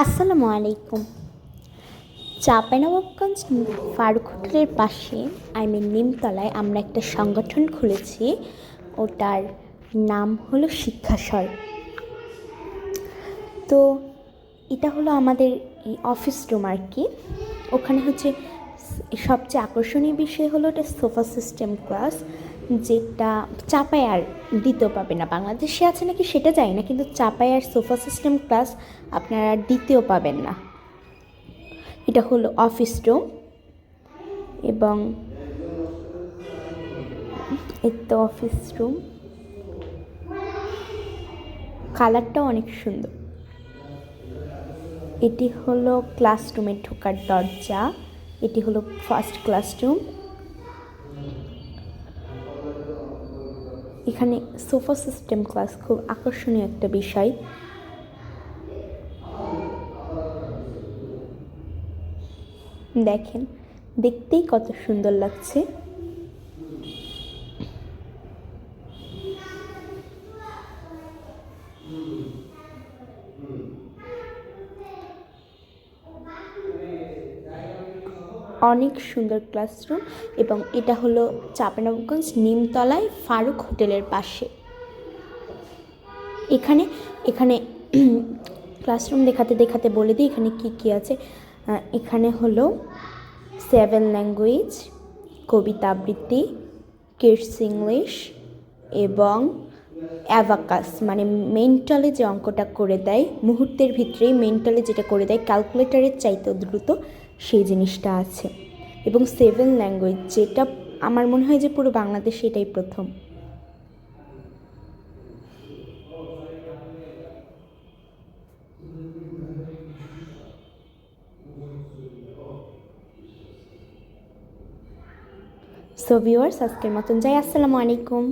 আসসালামু আলাইকুম। চাঁপাইনবাবগঞ্জ ফারুক হোটেলের পাশে নিমতলায় আমরা একটা সংগঠন খুলেছি। ওটার নাম হলো শিক্ষাসর। তো এটা হলো আমাদের এই অফিস রুম আর কি। ওখানে হচ্ছে সবচেয়ে আকর্ষণীয় বিষয় হলো এটা সোফা সিস্টেম ক্লাস, যেটা চাপায় আর দ্বিতীয় পাবে না। বাংলাদেশে আছে নাকি সেটা জানি না, কিন্তু চাপায় আর সোফা সিস্টেম ক্লাস আপনারা দ্বিতীয় পাবেন না। এটা হলো অফিস রুম এবং এটা অফিস রুম, কালারটাও অনেক সুন্দর। এটি হলো ক্লাসরুমে ঢোকার দরজা। এটি হলো ফার্স্ট ক্লাসরুম। এখানে সোফা সিস্টেম ক্লাস খুব আকর্ষণীয় একটা বিষয়। দেখেন, দেখতেই কত সুন্দর লাগছে। অনেক সুন্দর ক্লাসরুম এবং এটা হলো চাঁপাইনবাবগঞ্জ নিমতলায় ফারুক হোটেলের পাশে। এখানে এখানে ক্লাসরুম দেখাতে দেখাতে বলে দিই এখানে কি কি আছে। এখানে হলো 7 ল্যাঙ্গুয়েজ, কবিতা আবৃত্তি, কিডস ইংলিশ এবং অ্যাবাকাস, মানে মেন্টালি যে অঙ্কটা করে দেয় মুহূর্তের ভিতরেই, মেন্টালি যেটা করে দেয় ক্যালকুলেটরের চাইতেও দ্রুত, সেই জিনিসটা আছে। এবং 7 ল্যাঙ্গুয়েজ, যেটা আমার মনে হয় যে পুরো বাংলাদেশে এটাই প্রথম। সো ভিউয়ার্স, আজকের মতন যাই। আসসালামু আলাইকুম।